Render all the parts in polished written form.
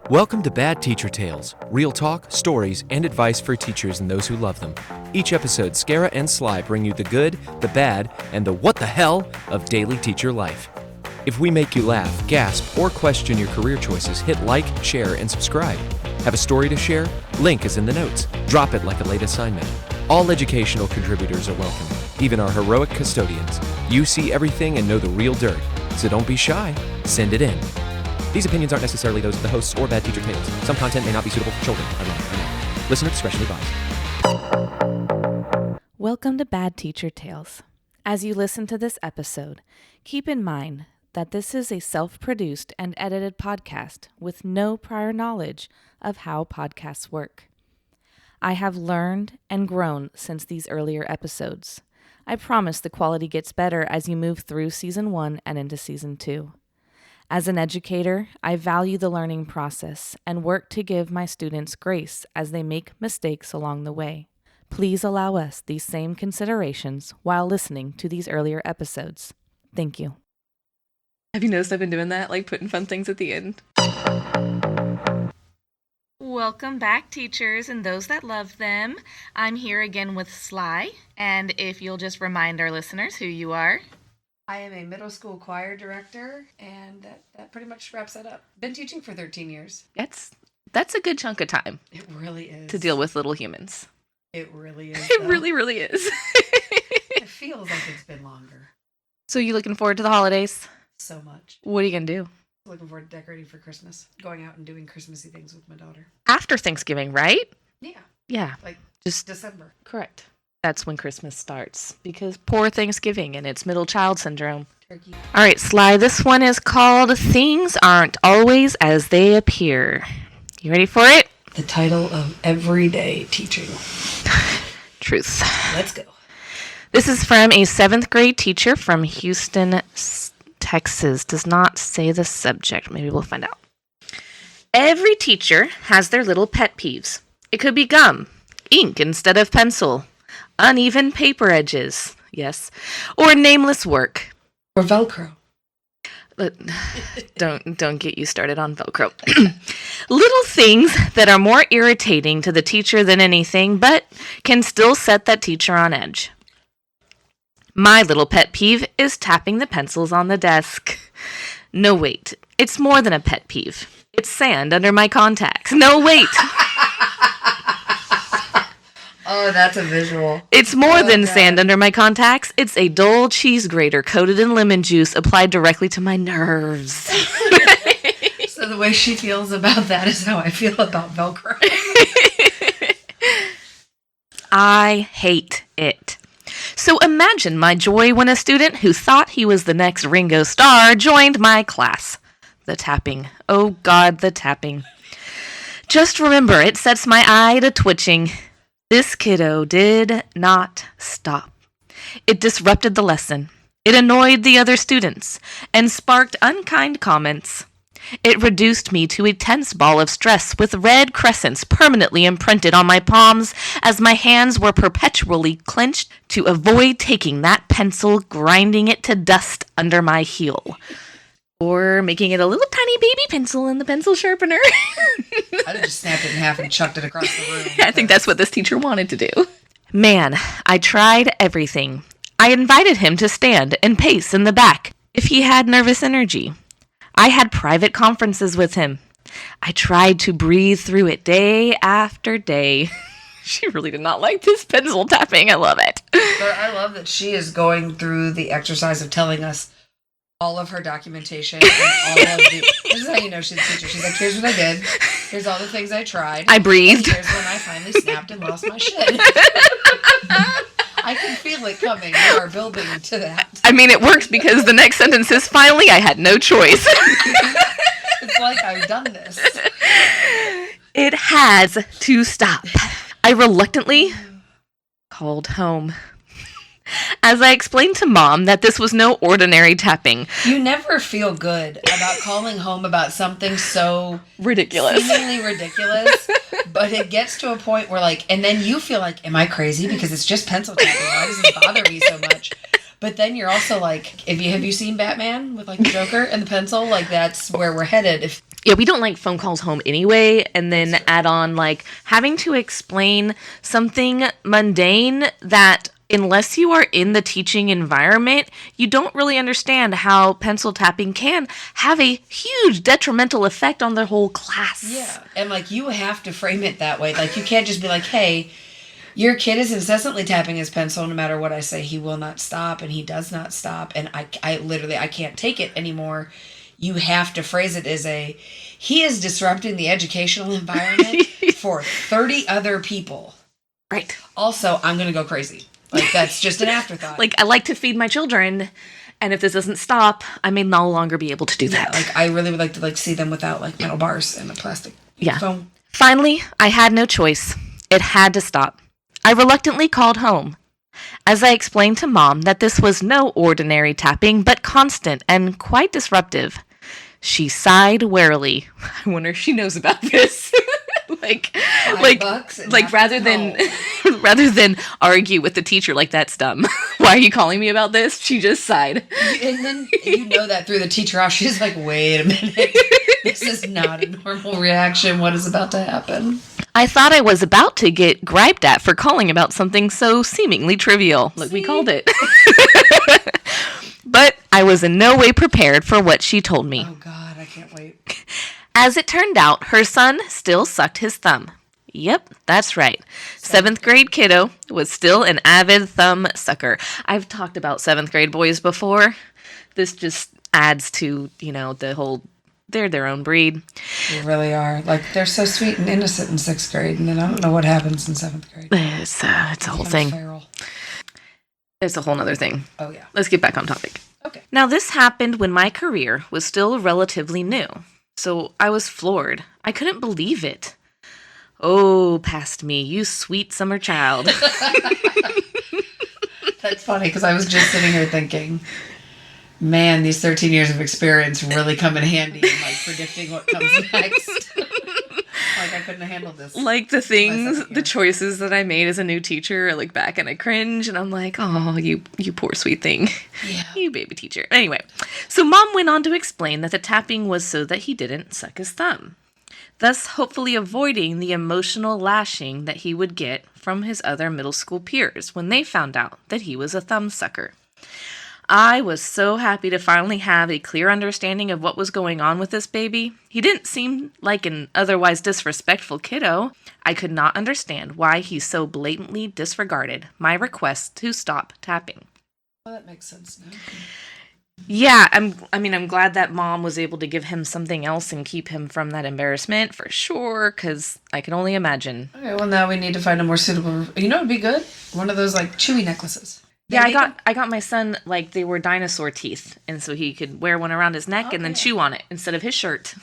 Welcome to Bad Teacher Tales, real talk, stories, and advice for teachers and those who love them. Each episode, Skara and Sly bring you the good, the bad, and the what the hell of daily teacher life. If we make you laugh, gasp, or question your career choices, hit like, share, and subscribe. Have a story to share? Link is in the notes. Drop it like a late assignment. All educational contributors are welcome, even our heroic custodians. You see everything and know the real dirt, so don't be shy. Send it in. These opinions aren't necessarily those of the hosts or Bad Teacher Tales. Some content may not be suitable for children. I know. Listener discretion advised. Welcome to Bad Teacher Tales. As you listen to this episode, keep in mind that this is a self-produced and edited podcast with no prior knowledge of how podcasts work. I have learned and grown since these earlier episodes. I promise the quality gets better as you move through Season 1 and into Season 2. As an educator, I value the learning process and work to give my students grace as they make mistakes along the way. Please allow us these same considerations while listening to these earlier episodes. Thank you. Have you noticed I've been doing that, like putting fun things at the end? Welcome back, teachers and those that love them. I'm here again with Sly, and if you'll just remind our listeners who you are. I am a middle school choir director, and that pretty much wraps that up. Been teaching for 13 years. That's a good chunk of time. It really is. To deal with little humans. It really is. It really, really is. It feels like it's been longer. So you looking forward to the holidays? So much. What are you going to do? Looking forward to decorating for Christmas. Going out and doing Christmassy things with my daughter. After Thanksgiving, right? Yeah. Yeah. Like just December. Correct. That's when Christmas starts, because poor Thanksgiving and its middle child syndrome. Turkey. All right, Sly, this one is called Things Aren't Always As They Appear. You ready for it? The title of Everyday Teaching. Truth. Let's go. This is from a 7th grade teacher from Houston, Texas. Does not say the subject. Maybe we'll find out. Every teacher has their little pet peeves. It could be gum, ink instead of pencil, uneven paper edges, yes, or nameless work. Or Velcro. Don't get you started on Velcro. Little things that are more irritating to the teacher than anything, but can still set that teacher on edge. My little pet peeve is tapping the pencils on the desk. No, wait. It's more than a pet peeve. It's sand under my contacts. No, wait. Oh, that's a visual. It's more than sand under my contacts. It's a dull cheese grater coated in lemon juice applied directly to my nerves. So the way she feels about that is how I feel about Velcro. I hate it. So imagine my joy when a student who thought he was the next Ringo Starr joined my class. The tapping. Oh God, the tapping. Just remember, it sets my eye to twitching. This kiddo did not stop. It disrupted the lesson. It annoyed the other students and sparked unkind comments. It reduced me to a tense ball of stress with red crescents permanently imprinted on my palms as my hands were perpetually clenched to avoid taking that pencil, grinding it to dust under my heel. Or making it a little tiny baby pencil in the pencil sharpener. I'd have just snapped it in half and chucked it across the room. I think that's what this teacher wanted to do. Man, I tried everything. I invited him to stand and pace in the back if he had nervous energy. I had private conferences with him. I tried to breathe through it day after day. She really did not like this pencil tapping. I love it. But I love that she is going through the exercise of telling us all of her documentation and all of the... This is how you know she's a teacher. She's like, here's what I did. Here's all the things I tried. I breathed. And here's when I finally snapped and lost my shit. I can feel it coming. You are building to that. I mean, it worked because the next sentence is, finally, I had no choice. It's like I've done this. It has to stop. I reluctantly called home. As I explained to Mom that this was no ordinary tapping. You never feel good about calling home about something so ridiculous. Seemingly ridiculous, but it gets to a point where and then you feel like, am I crazy? Because it's just pencil tapping. Why does it bother me so much? But then you're also like, have you seen Batman with like the Joker and the pencil? Like that's where we're headed. Yeah, we don't like phone calls home anyway, and then add on like having to explain something mundane that unless you are in the teaching environment, you don't really understand how pencil tapping can have a huge detrimental effect on the whole class. Yeah, and like you have to frame it that way. Like you can't just be like, "Hey, your kid is incessantly tapping his pencil. No matter what I say, he will not stop, and he does not stop, and I literally I can't take it anymore." You have to phrase it as he is disrupting the educational environment for 30 other people. Right. Also, I'm going to go crazy. Like, that's just an afterthought. Like, I like to feed my children, and if this doesn't stop, I may no longer be able to do that. Like, I really would like to, like, see them without, like, metal bars and a plastic phone. Finally, I had no choice. It had to stop. I reluctantly called home. As I explained to Mom that this was no ordinary tapping, but constant and quite disruptive, she sighed wearily. I wonder if she knows about this. rather than argue with the teacher like that's dumb. Why are you calling me about this? She just sighed. And then you know that through the teacher off. She's like, wait a minute. This is not a normal reaction. What is about to happen? I thought I was about to get griped at for calling about something so seemingly trivial. Look, we called it. But I was in no way prepared for what she told me. Oh, God, I can't wait. As it turned out, her son still sucked his thumb. Yep, that's right. 7th grade kiddo was still an avid thumb sucker. I've talked about 7th grade boys before. This just adds to, the whole, they're their own breed. They really are. Like, they're so sweet and innocent in 6th grade, and then I don't know what happens in 7th grade. It's a whole thing. Feral. It's a whole nother thing. Oh, yeah. Let's get back on topic. Okay. Now, this happened when my career was still relatively new, so I was floored. I couldn't believe it. Oh, past me, you sweet summer child. That's funny, because I was just sitting here thinking, man, these 13 years of experience really come in handy in, like, predicting what comes next. Like, I couldn't have handled this. Like, the choices that I made as a new teacher, I look back and I cringe, and I'm like, oh, you poor sweet thing. Yeah. You baby teacher. Anyway, so Mom went on to explain that the tapping was so that he didn't suck his thumb, thus hopefully avoiding the emotional lashing that he would get from his other middle school peers when they found out that he was a thumb sucker. I was so happy to finally have a clear understanding of what was going on with this baby. He didn't seem like an otherwise disrespectful kiddo. I could not understand why he so blatantly disregarded my request to stop tapping. Well, that makes sense now. Yeah, I'm glad that Mom was able to give him something else and keep him from that embarrassment for sure, because I can only imagine. Okay, well, now we need to find a more suitable... You know what would be good? One of those, like, chewy necklaces. Yeah, I got my son, like, they were dinosaur teeth, and so he could wear one around his neck and then chew on it instead of his shirt.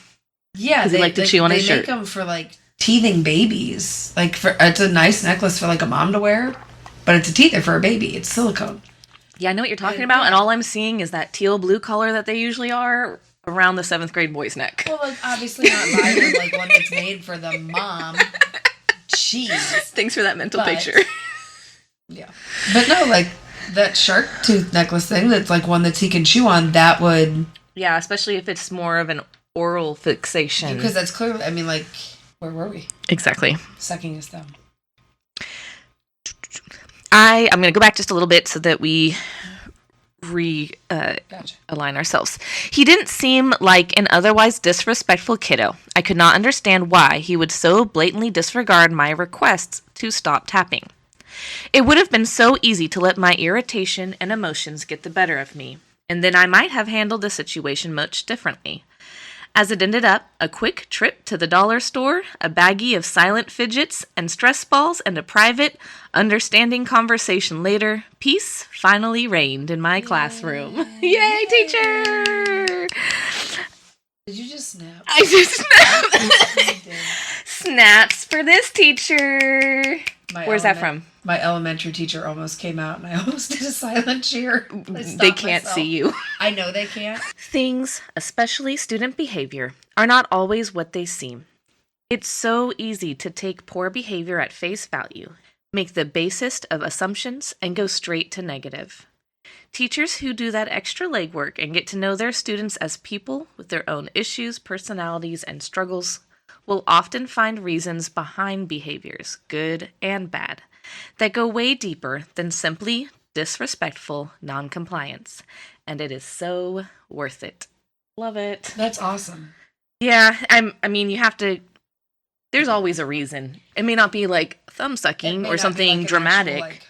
Yeah, because he liked to chew on his shirt. They make them for, like, teething babies. Like, it's a nice necklace for, like, a mom to wear, but it's a teether for a baby. It's silicone. Yeah, I know what you're talking about, and all I'm seeing is that teal blue color that they usually are around the 7th grade boy's neck. Well, like, obviously not buying like one that's made for the mom. Jeez. Thanks for that mental picture. Yeah. But no, like, that shark tooth necklace thing that's like one that he can chew on, that would... Yeah, especially if it's more of an oral fixation. Because that's clearly, I mean, like, where were we? Exactly. Sucking his thumb. I'm going to go back just a little bit so that we align ourselves. He didn't seem like an otherwise disrespectful kiddo. I could not understand why he would so blatantly disregard my requests to stop tapping. It would have been so easy to let my irritation and emotions get the better of me, and then I might have handled the situation much differently. As it ended up, a quick trip to the dollar store, a baggie of silent fidgets and stress balls, and a private, understanding conversation later, peace finally reigned in my classroom. Yay, teacher! Did you just snap? I just snapped. Snaps for this teacher. Where's that from? My elementary teacher almost came out and I almost did a silent cheer. They can't see you. I know they can't. Things, especially student behavior, are not always what they seem. It's so easy to take poor behavior at face value, make the basest of assumptions, and go straight to negative. Teachers who do that extra legwork and get to know their students as people with their own issues, personalities, and struggles will often find reasons behind behaviors, good and bad, that go way deeper than simply disrespectful noncompliance. And it is so worth it. Love it. That's awesome. Yeah, I mean, you have to. There's always a reason. It may not be like thumb sucking or something dramatic.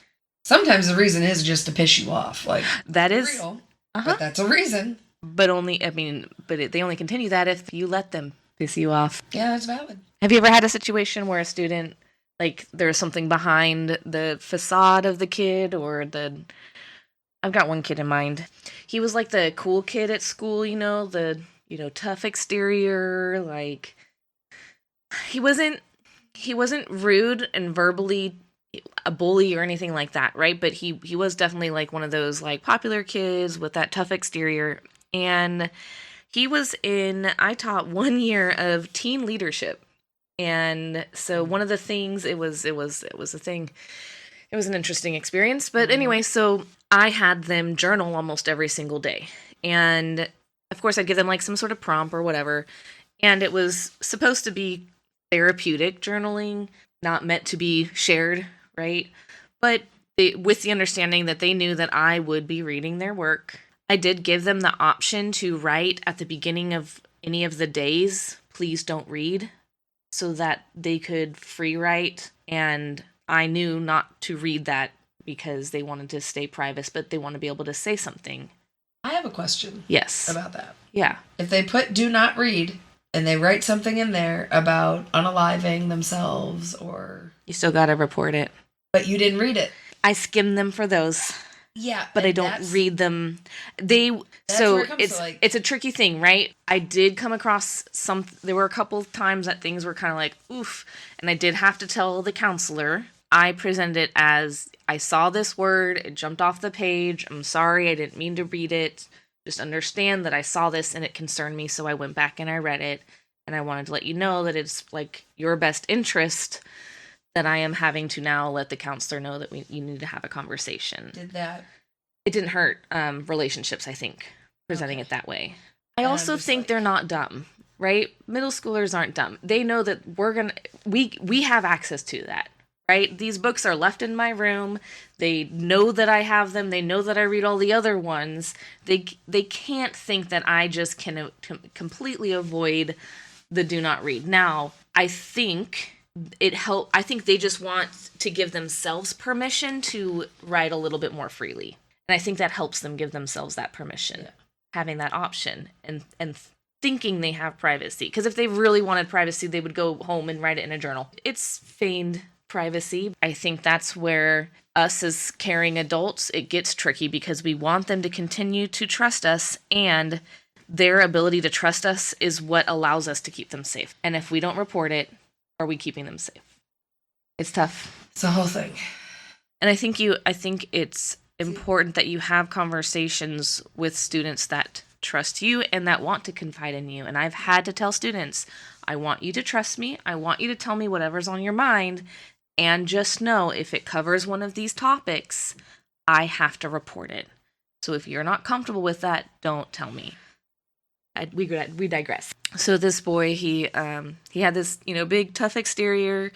Sometimes the reason is just to piss you off. Like that is real, but that's a reason. But they only continue that if you let them piss you off. Yeah, that's valid. Have you ever had a situation where a student, like, there's something behind the facade of the kid I've got one kid in mind. He was like the cool kid at school, the tough exterior, like he wasn't rude and verbally a bully or anything like that, right? But he was definitely like one of those like popular kids with that tough exterior. And I taught 1 year of teen leadership. And so one of the things, it was a thing. It was an interesting experience. But anyway, so I had them journal almost every single day. And of course I'd give them like some sort of prompt or whatever. And it was supposed to be therapeutic journaling, not meant to be shared, right? But with the understanding that they knew that I would be reading their work, I did give them the option to write at the beginning of any of the days, please don't read, so that they could free write. And I knew not to read that because they wanted to stay private, but they want to be able to say something. I have a question. Yes. About that. Yeah. If they put do not read and they write something in there about unaliving themselves or... You still got to report it. But you didn't read it. I skim them for those. Yeah. But I don't read them. It's a tricky thing, right? I did come across there were a couple of times that things were kind of like, oof. And I did have to tell the counselor. I presented it as, I saw this word, it jumped off the page. I'm sorry, I didn't mean to read it. Just understand that I saw this and it concerned me, so I went back and I read it. And I wanted to let you know that it's like your best interest that I am having to now let the counselor know that you need to have a conversation. Did that? It didn't hurt relationships, I think, presenting it that way. I also think they're not dumb, right? Middle schoolers aren't dumb. They know that we have access to that, right? These books are left in my room. They know that I have them. They know that I read all the other ones. They can't think that I just can completely avoid the do not read. Now, I think I think they just want to give themselves permission to write a little bit more freely. And I think that helps them give themselves that permission, having that option and thinking they have privacy. Because if they really wanted privacy, they would go home and write it in a journal. It's feigned privacy. I think that's where us as caring adults, it gets tricky because we want them to continue to trust us, and their ability to trust us is what allows us to keep them safe. And if we don't report it, are we keeping them safe? It's tough. It's a whole thing. And I think it's important that you have conversations with students that trust you and that want to confide in you. And I've had to tell students, I want you to trust me. I want you to tell me whatever's on your mind. And just know if it covers one of these topics, I have to report it. So if you're not comfortable with that, don't tell me. We digress. So this boy, he had this, big tough exterior,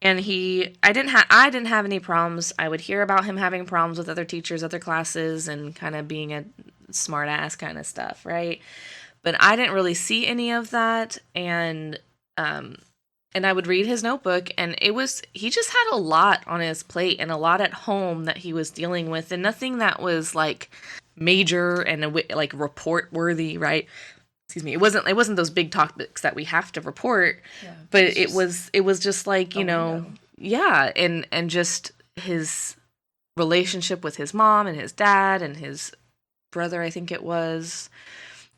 and I didn't have any problems. I would hear about him having problems with other teachers, other classes, and kind of being a smart ass kind of stuff, right? But I didn't really see any of that, and I would read his notebook, and he just had a lot on his plate and a lot at home that he was dealing with, and nothing that was like major and like report worthy, right? Excuse me. It wasn't those big topics that we have to report, but it was just like, yeah. And just his relationship with his mom and his dad and his brother, I think it was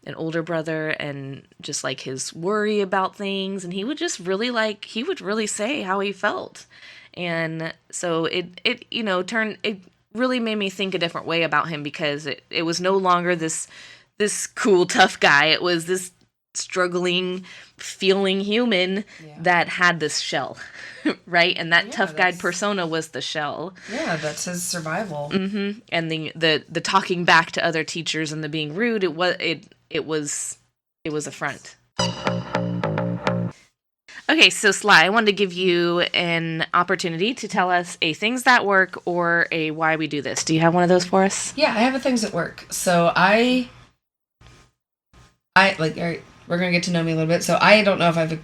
an older brother, and just like his worry about things. And he would just really say how he felt. And so it really made me think a different way about him, because it was no longer this cool, tough guy. It was this struggling, feeling human that had this shell, right? And that tough guy persona was the shell. Yeah, that's his survival. Mm-hmm. And the talking back to other teachers and the being rude, it was a front. Okay, so Sly, I wanted to give you an opportunity to tell us a things that work or a why we do this. Do you have one of those for us? Yeah, I have a things that work. So I like, all right, we're going to get to know me a little bit. So I don't know if I've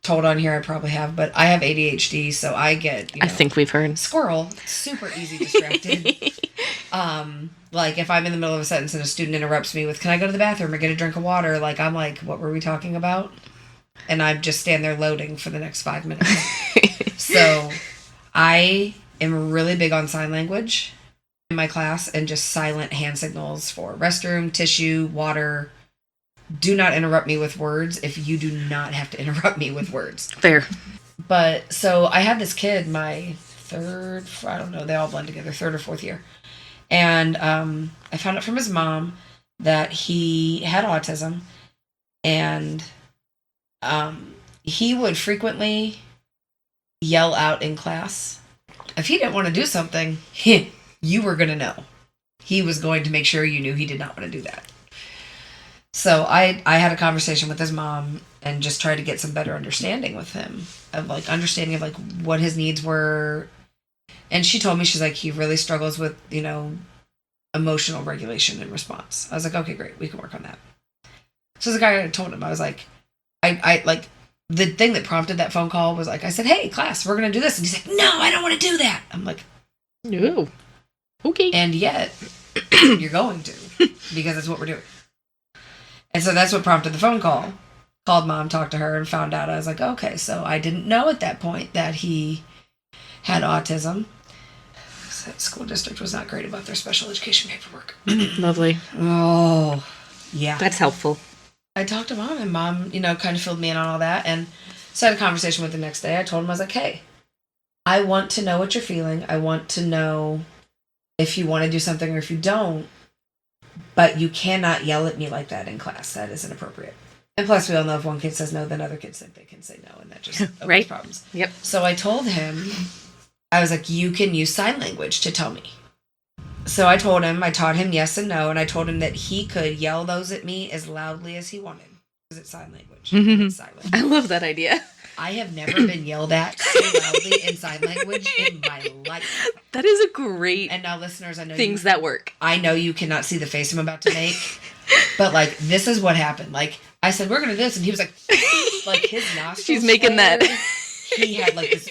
told on here, I probably have, but I have ADHD, so I get, I think we've heard. Squirrel, super easy distracted. Like if I'm in the middle of a sentence and a student interrupts me with, can I go to the bathroom or get a drink of water? Like, I'm like, what were we talking about? And I just stand there loading for the next 5 minutes. So I am really big on sign language in my class and just silent hand signals for restroom, tissue, water. Do not interrupt me with words if you do not have to interrupt me with words. Fair. But so I had this kid, my third, I don't know, they all blend together, third or fourth year. And I found out from his mom that he had autism, and he would frequently yell out in class. If he didn't want to do something, you were going to know. He was going to make sure you knew he did not want to do that. So I had a conversation with his mom and just tried to get some better understanding with him of like understanding of like what his needs were. And she told me, she's like, he really struggles with, you know, emotional regulation and response. I was like, okay, great. We can work on that. So the guy I told him, I was like, I like the thing that prompted that phone call was like, I said, hey class, we're going to do this. And he's like, no, I don't want to do that. I'm like, no. Okay. And yet you're going to, because that's what we're doing. And so that's what prompted the phone call. Called mom, talked to her, and found out. I was like, okay, so I didn't know at that point that he had autism. That school district was not great about their special education paperwork. Lovely. Oh, yeah. That's helpful. I talked to mom, and mom, you know, kind of filled me in on all that. And so I had a conversation with him the next day. I told him, I was like, hey, I want to know what you're feeling. I want to know if you want to do something or if you don't. But you cannot yell at me like that in class. That is inappropriate. And plus, we all know if one kid says no, then other kids think they can say no, and that just opens right? problems. Yep. So I told him, I was like, you can use sign language to tell me. So I told him, I taught him yes and no, and I told him that he could yell those at me as loudly as he wanted, because it's sign language. It's silent. I love that idea. I have never been yelled at so loudly in sign language in my life. That is a great. And now, listeners, I know things that work. I know you cannot see the face I'm about to make, but like this is what happened. Like I said, we're gonna do this, and he was like his nostrils. She's making flared. that. He had like this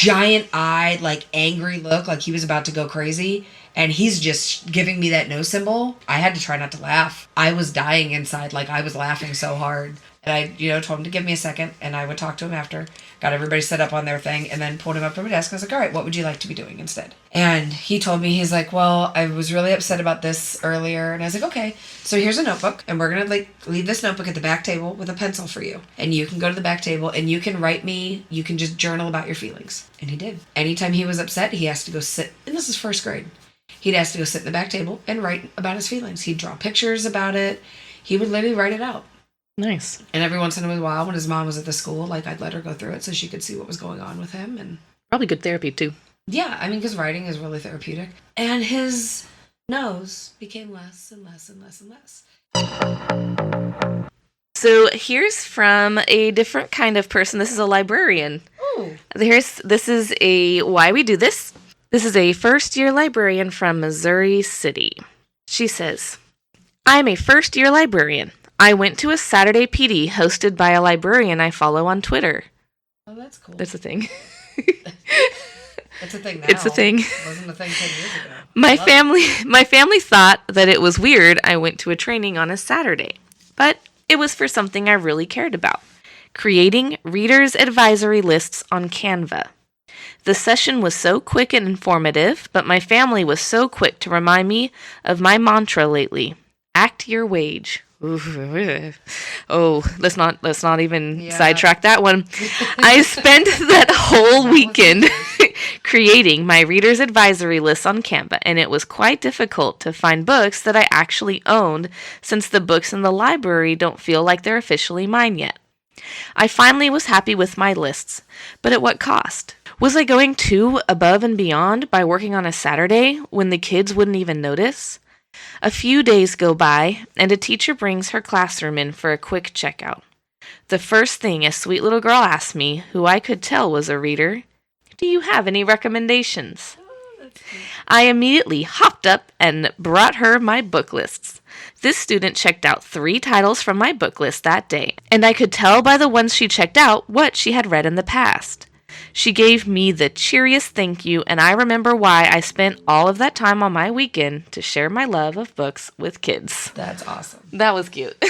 giant-eyed, like angry look, like he was about to go crazy. And he's just giving me that no symbol. I had to try not to laugh. I was dying inside, like I was laughing so hard. And I, you know, told him to give me a second, and I would talk to him after. Got everybody set up on their thing, and then pulled him up to my desk. And I was like, all right, what would you like to be doing instead? And he told me, he's like, well, I was really upset about this earlier. And I was like, okay, so here's a notebook, and we're going to like leave this notebook at the back table with a pencil for you. And you can go to the back table, and you can write me, you can just journal about your feelings. And he did. Anytime he was upset, he has to go sit, and this is first grade. He'd ask to go sit in the back table and write about his feelings. He'd draw pictures about it. He would literally write it out. Nice. And every once in a while, when his mom was at the school, like I'd let her go through it so she could see what was going on with him. And probably good therapy too. Yeah, I mean, because writing is really therapeutic. And his nose became less and less and less and less. So here's from a different kind of person. This is a librarian. Ooh. This is a why we do this. This is a first-year librarian from Missouri City. She says, I'm a first-year librarian. I went to a Saturday PD hosted by a librarian I follow on Twitter. Oh, that's cool. That's a thing. It's a thing now. It's a thing. It wasn't a thing 10 years ago. My family thought that it was weird I went to a training on a Saturday, but it was for something I really cared about, creating readers' advisory lists on Canva. The session was so quick and informative, but my family was so quick to remind me of my mantra lately, act your wage. Oh, let's not even sidetrack that one. I spent that whole weekend creating my reader's advisory list on Canva, and it was quite difficult to find books that I actually owned since the books in the library don't feel like they're officially mine yet. I finally was happy with my lists, but at what cost? Was I going too above and beyond by working on a Saturday when the kids wouldn't even notice? A few days go by, and a teacher brings her classroom in for a quick checkout. The first thing a sweet little girl asked me, who I could tell was a reader, "Do you have any recommendations?" I immediately hopped up and brought her my book lists. This student checked out 3 titles from my book list that day, and I could tell by the ones she checked out what she had read in the past. She gave me the cheeriest thank you, and I remember why I spent all of that time on my weekend to share my love of books with kids. That's awesome. That was cute.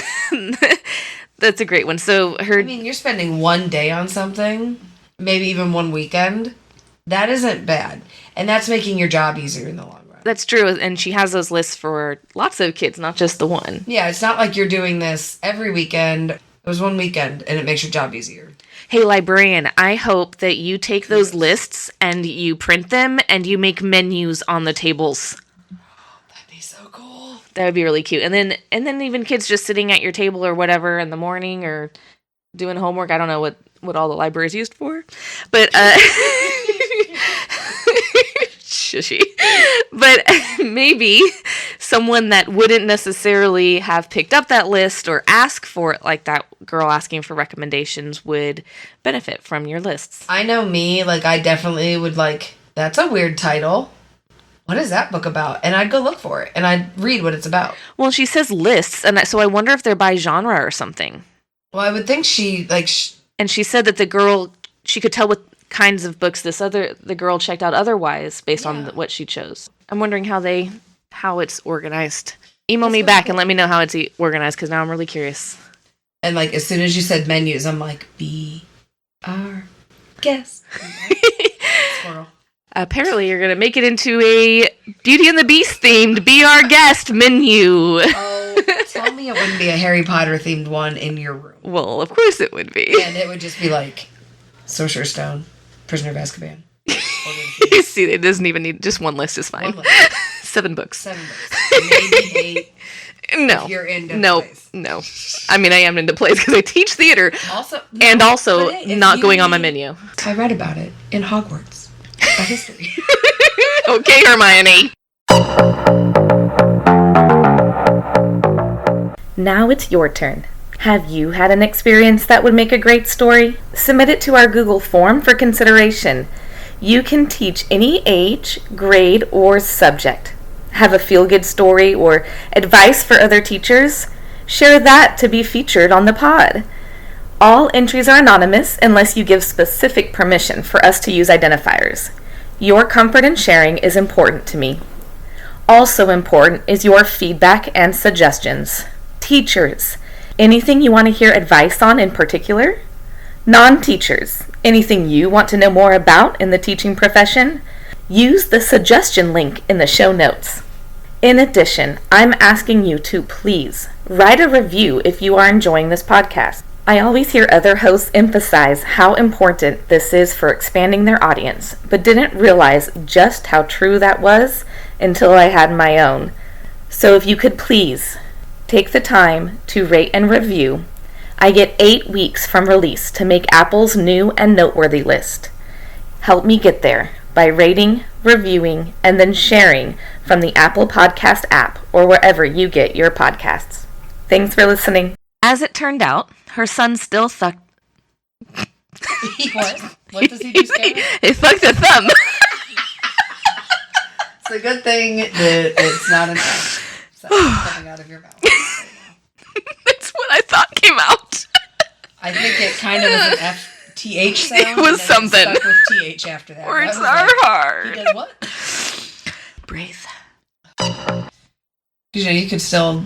That's a great one. So you're spending one day on something, maybe even one weekend. That isn't bad. And that's making your job easier in the long run. That's true. And she has those lists for lots of kids, not just the one. Yeah, it's not like you're doing this every weekend. It was one weekend, and it makes your job easier. Hey, librarian, I hope that you take those lists and you print them and you make menus on the tables. That'd be so cool. That would be really cute. And then even kids just sitting at your table or whatever in the morning or doing homework. I don't know what all the library is used for. But shushy. But maybe someone that wouldn't necessarily have picked up that list or ask for it, like that girl asking for recommendations, would benefit from your lists. I know me, I definitely would that's a weird title. What is that book about? And I'd go look for it, and I'd read what it's about. Well, she says lists, and so I wonder if they're by genre or something. Well, I would think she, And she said that the girl, she could tell what kinds of books the girl checked out otherwise based on what she chose. I'm wondering how it's organized. Email me back and let me know how it's organized, because now I'm really curious. And as soon as you said menus, I'm like, be our guest. Squirrel. Apparently, you're going to make it into a Beauty and the Beast themed Be Our Guest menu. Oh, tell me it wouldn't be a Harry Potter themed one in your room. Well, of course it would be. And it would just be Sorcerer's Stone, Prisoner of Azkaban. You see, it doesn't even need, just one list is fine. 7 books. 7 books. Maybe 8. No. If you're into plays. No. I mean, I am into plays because I teach theater. Also Not going on my menu. I read about it in Hogwarts. By history. Okay, Hermione. Now it's your turn. Have you had an experience that would make a great story? Submit it to our Google form for consideration. You can teach any age, grade, or subject. Have a feel-good story or advice for other teachers? Share that to be featured on the pod. All entries are anonymous unless you give specific permission for us to use identifiers. Your comfort in sharing is important to me. Also important is your feedback and suggestions. Teachers, anything you want to hear advice on in particular? Non-teachers, anything you want to know more about in the teaching profession? Use the suggestion link in the show notes. In addition, I'm asking you to please write a review if you are enjoying this podcast. I always hear other hosts emphasize how important this is for expanding their audience, but didn't realize just how true that was until I had my own. So if you could please take the time to rate and review. I get 8 weeks from release to make Apple's new and noteworthy list. Help me get there by rating, reviewing, and then sharing from the Apple Podcast app or wherever you get your podcasts. Thanks for listening. As it turned out, her son still sucked. What? What does he do, Skylar? He fucked a thumb. It's a good thing that it's not an F. So coming out of your mouth. That's what I thought came out. I think it kind of was an F-T-H sound. It was something. It stuck with T-H after that. Words are hard. He did what? Breathe. You could still,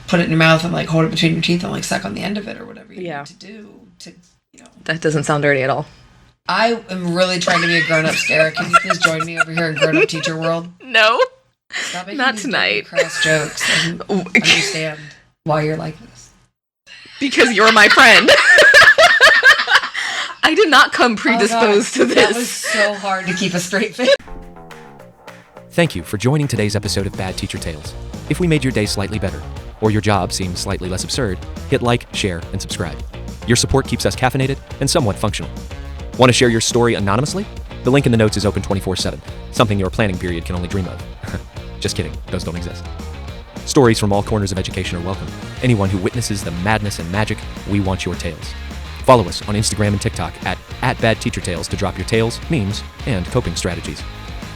put it in your mouth and hold it between your teeth and suck on the end of it or whatever you need to do to. That doesn't sound dirty at all. I am really trying to be a grown-up, Sarah. Can you please join me over here in grown-up teacher world? No. Stop making Not these tonight. crass jokes. I don't understand why you're like this. Because you're my friend. I do not come predisposed to That this. was so hard to keep a straight face. Thank you for joining today's episode of Bad Teacher Tales. If we made your day slightly better, or your job seemed slightly less absurd, hit like, share, and subscribe. Your support keeps us caffeinated and somewhat functional. Want to share your story anonymously? The link in the notes is open 24/7, something your planning period can only dream of. Just kidding, those don't exist. Stories from all corners of education are welcome. Anyone who witnesses the madness and magic, we want your tales. Follow us on Instagram and TikTok at @BadTeacherTales to drop your tales, memes, and coping strategies.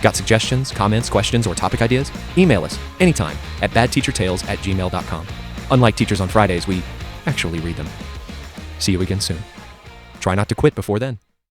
Got suggestions, comments, questions, or topic ideas? Email us anytime at badteachertales@gmail.com. Unlike Teachers on Fridays, we actually read them. See you again soon. Try not to quit before then.